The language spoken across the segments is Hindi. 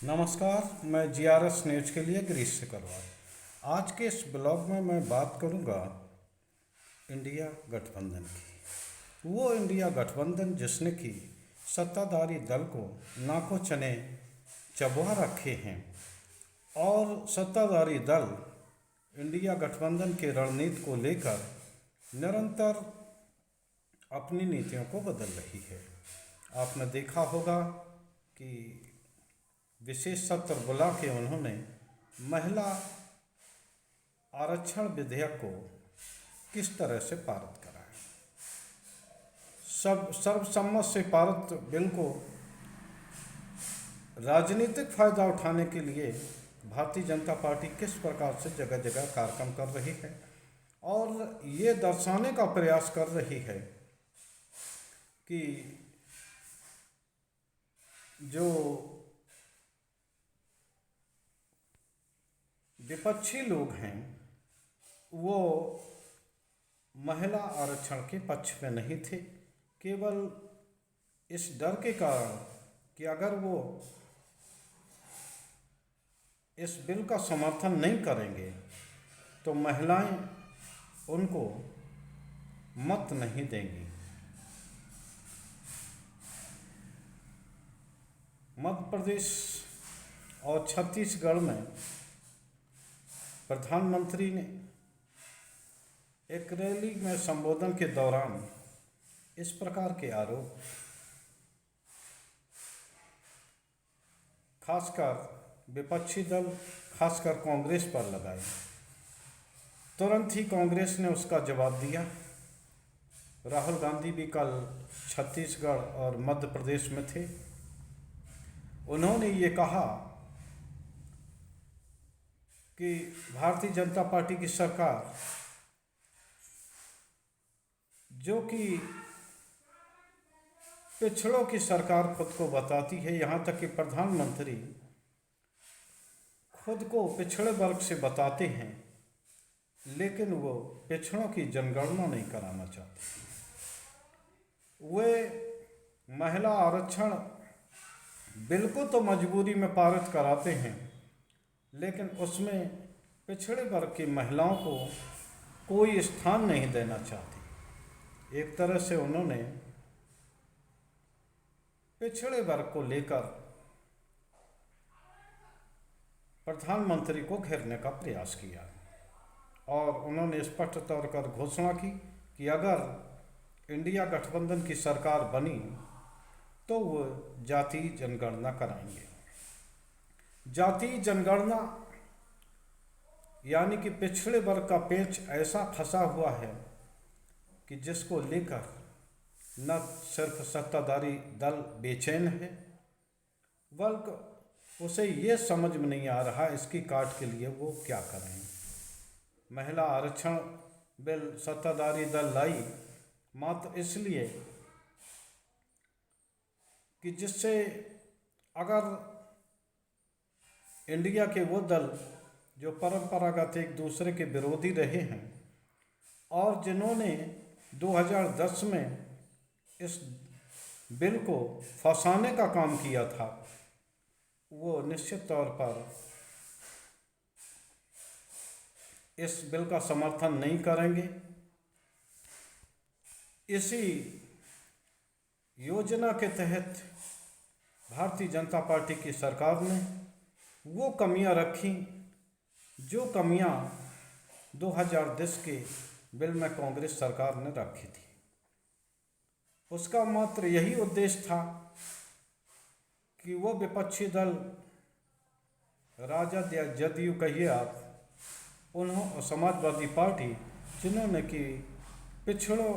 नमस्कार। मैं जीआरएस न्यूज के लिए गिरीश सिकरवार। आज के इस ब्लॉग में मैं बात करूंगा इंडिया गठबंधन की। वो इंडिया गठबंधन जिसने कि सत्ताधारी दल को नाको चने चबा रखे हैं और सत्ताधारी दल इंडिया गठबंधन की रणनीति को लेकर निरंतर अपनी नीतियों को बदल रही है। आपने देखा होगा कि विशेष सत्र बुला के उन्होंने महिला आरक्षण विधेयक को किस तरह से पारित कराया। सब सर्वसम्मत से पारित बिल को राजनीतिक फायदा उठाने के लिए भारतीय जनता पार्टी किस प्रकार से जगह जगह कार्यक्रम कर रही है और ये दर्शाने का प्रयास कर रही है कि जो विपक्षी लोग हैं वो महिला आरक्षण के पक्ष में नहीं थे, केवल इस डर के कारण कि अगर वो इस बिल का समर्थन नहीं करेंगे तो महिलाएं उनको मत नहीं देंगी। मध्य प्रदेश और छत्तीसगढ़ में प्रधानमंत्री ने एक रैली में संबोधन के दौरान इस प्रकार के आरोप खासकर विपक्षी दल खासकर कांग्रेस पर लगाए। तुरंत ही कांग्रेस ने उसका जवाब दिया। राहुल गांधी भी कल छत्तीसगढ़ और मध्य प्रदेश में थे। उन्होंने ये कहा कि भारतीय जनता पार्टी की सरकार जो कि पिछड़ों की सरकार खुद को बताती है, यहाँ तक कि प्रधानमंत्री खुद को पिछड़े वर्ग से बताते हैं, लेकिन वो पिछड़ों की जनगणना नहीं कराना चाहते। वे महिला आरक्षण बिल को तो मजबूरी में पारित कराते हैं, लेकिन उसमें पिछड़े वर्ग की महिलाओं को कोई स्थान नहीं देना चाहती। एक तरह से उन्होंने पिछड़े वर्ग को लेकर प्रधानमंत्री को घेरने का प्रयास किया और उन्होंने स्पष्ट तौर पर घोषणा की कि अगर इंडिया गठबंधन की सरकार बनी तो वो जातीय जनगणना कराएंगे। जातीय जनगणना यानी कि पिछड़े वर्ग का पेच ऐसा फंसा हुआ है कि जिसको लेकर न सिर्फ सत्ताधारी दल बेचैन है, बल्कि उसे ये समझ में नहीं आ रहा इसकी काट के लिए वो क्या करें। महिला आरक्षण बिल सत्ताधारी दल लाई मात्र इसलिए कि जिससे अगर इंडिया के वो दल जो परंपरागत एक दूसरे के विरोधी रहे हैं और जिन्होंने 2010 में इस बिल को फंसाने का काम किया था, वो निश्चित तौर पर इस बिल का समर्थन नहीं करेंगे। इसी योजना के तहत भारतीय जनता पार्टी की सरकार ने वो कमियां रखी जो कमियां 2010 के बिल में कांग्रेस सरकार ने रखी थी। उसका मात्र यही उद्देश्य था कि वो विपक्षी दल राजद या जदयू कहिए आप, उन्होंने समाजवादी पार्टी जिन्होंने कि पिछड़ों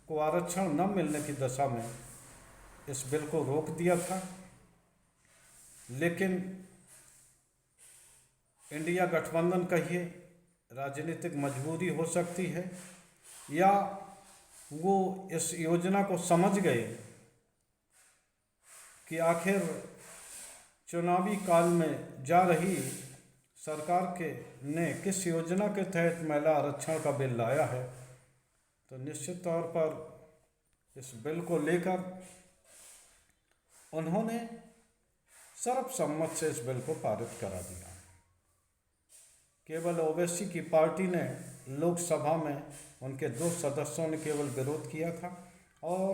को आरक्षण न मिलने की दशा में इस बिल को रोक दिया था, लेकिन इंडिया गठबंधन कहिए राजनीतिक मजबूरी हो सकती है या वो इस योजना को समझ गए कि आखिर चुनावी काल में जा रही सरकार के ने किस योजना के तहत महिला आरक्षण का बिल लाया है, तो निश्चित तौर पर इस बिल को लेकर उन्होंने सर्वसम्मत से इस बिल को पारित करा दिया। केवल ओवैसी की पार्टी ने लोकसभा में उनके 2 सदस्यों ने केवल विरोध किया था और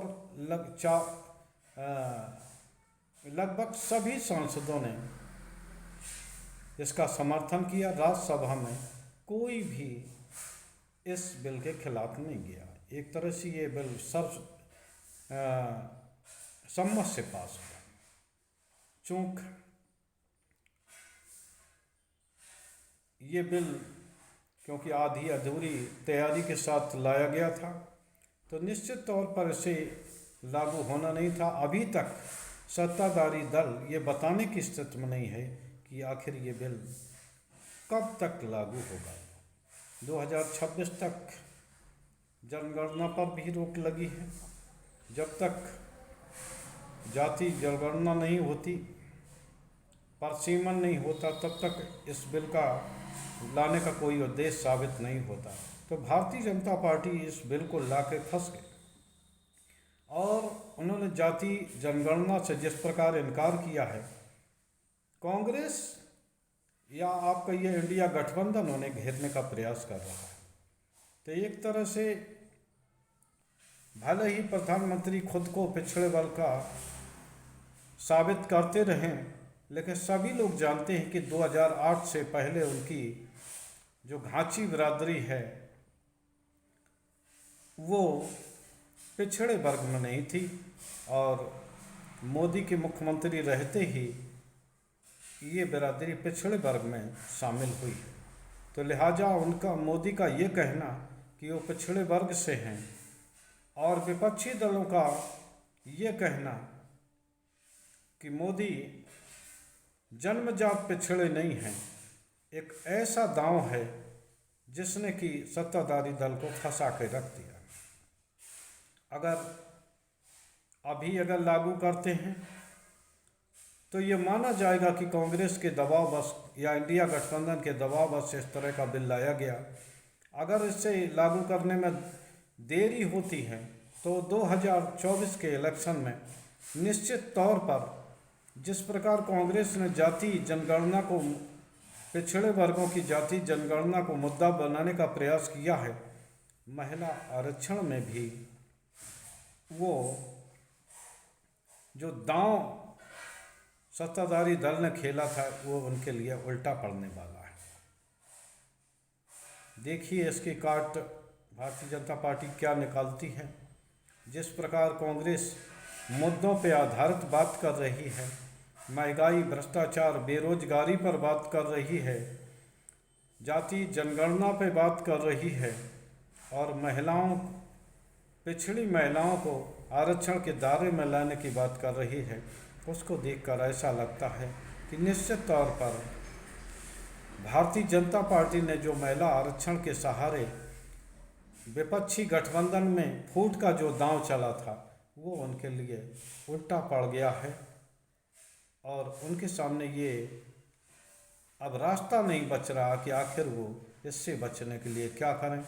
लगभग सभी सांसदों ने इसका समर्थन किया। राज्यसभा में कोई भी इस बिल के खिलाफ नहीं गया। एक तरह से ये बिल सर्वसम्मत से पास हुआ। चूँकि ये बिल क्योंकि आधी अधूरी तैयारी के साथ लाया गया था, तो निश्चित तौर पर इसे लागू होना नहीं था। अभी तक सत्ताधारी दल ये बताने की स्थिति में नहीं है कि आखिर ये बिल कब तक लागू होगा। 2026 तक जनगणना पर भी रोक लगी है। जब तक जाति जनगणना नहीं होती, परसीमन नहीं होता, तब तक इस बिल का लाने का कोई उद्देश्य साबित नहीं होता। तो भारतीय जनता पार्टी इस बिल को ला के फंस गई और उन्होंने जाति जनगणना से जिस प्रकार इनकार किया है, कांग्रेस या आप कहिए इंडिया गठबंधन उन्हें घेरने का प्रयास कर रहा है। तो एक तरह से भले ही प्रधानमंत्री खुद को पिछड़े वर्ग का साबित करते रहें, लेकिन सभी लोग जानते हैं कि 2008 से पहले उनकी जो घाची बिरादरी है वो पिछड़े वर्ग में नहीं थी और मोदी के मुख्यमंत्री रहते ही ये बिरादरी पिछड़े वर्ग में शामिल हुई। तो लिहाजा उनका, मोदी का ये कहना कि वो पिछड़े वर्ग से हैं और विपक्षी दलों का ये कहना कि मोदी जन्मजात पिछड़े नहीं हैं, एक ऐसा दांव है जिसने कि सत्ताधारी दल को फंसा के रख दिया। अगर लागू करते हैं तो ये माना जाएगा कि कांग्रेस के दबाव बस या इंडिया गठबंधन के दबाव बस इस तरह का बिल लाया गया। अगर इसे लागू करने में देरी होती है तो 2024 के इलेक्शन में निश्चित तौर पर जिस प्रकार कांग्रेस ने जाति जनगणना को, पिछड़े वर्गों की जाति जनगणना को मुद्दा बनाने का प्रयास किया है, महिला आरक्षण में भी वो जो दांव सत्ताधारी दल ने खेला था वो उनके लिए उल्टा पड़ने वाला है। देखिए इसकी काट भारतीय जनता पार्टी क्या निकालती है। जिस प्रकार कांग्रेस मुद्दों पे आधारित बात कर रही है, महंगाई, भ्रष्टाचार, बेरोजगारी पर बात कर रही है, जाति जनगणना पे बात कर रही है और पिछड़ी महिलाओं को आरक्षण के दायरे में लाने की बात कर रही है, उसको देखकर ऐसा लगता है कि निश्चित तौर पर भारतीय जनता पार्टी ने जो महिला आरक्षण के सहारे विपक्षी गठबंधन में फूट का जो दांव चला था वो उनके लिए उल्टा पड़ गया है और उनके सामने ये अब रास्ता नहीं बच रहा कि आखिर वो इससे बचने के लिए क्या करें।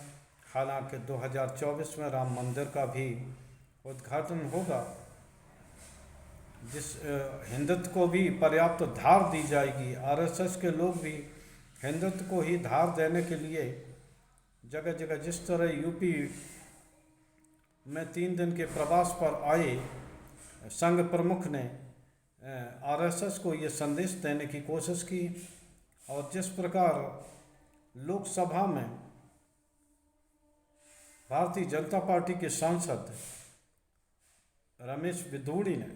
हालांकि 2024 में राम मंदिर का भी उद्घाटन होगा, जिस हिंदुत्व को भी पर्याप्त धार दी जाएगी। आरएसएस के लोग भी हिंदुत्व को ही धार देने के लिए जगह जगह, जिस तरह यूपी में 3 दिन के प्रवास पर आए संघ प्रमुख ने आरएसएस को ये संदेश देने की कोशिश की और जिस प्रकार लोकसभा में भारतीय जनता पार्टी के सांसद रमेश बिधूड़ी ने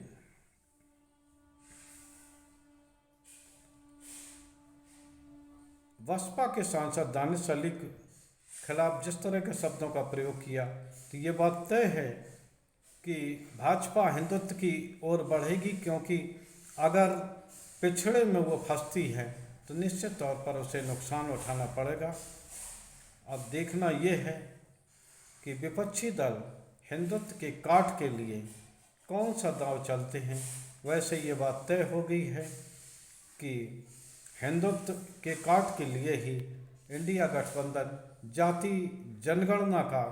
बसपा के सांसद दानिश अली के खिलाफ जिस तरह के शब्दों का प्रयोग किया, तो ये बात तय है कि भाजपा हिंदुत्व की ओर बढ़ेगी, क्योंकि अगर पिछड़े में वो फंसती है तो निश्चित तौर पर उसे नुकसान उठाना पड़ेगा। अब देखना ये है कि विपक्षी दल हिंदुत्व के काट के लिए कौन सा दांव चलते हैं। वैसे ये बात तय हो गई है कि हिंदुत्व के काट के लिए ही इंडिया गठबंधन जाति जनगणना का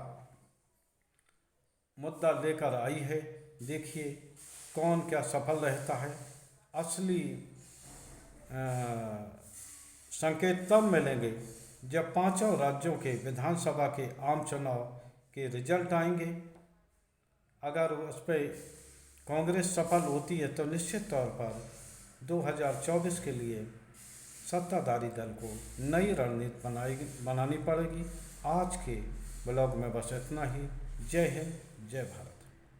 मुद्दा लेकर आई है। देखिए कौन क्या सफल रहता है। असली संकेत तब मिलेंगे जब पांचों राज्यों के विधानसभा के आम चुनाव के रिजल्ट आएंगे। अगर उस पर कांग्रेस सफल होती है तो निश्चित तौर पर 2024 के लिए सत्ताधारी दल को नई रणनीति बनानी पड़ेगी। आज के ब्लॉग में बस इतना ही। जय हिंद, जय भारत।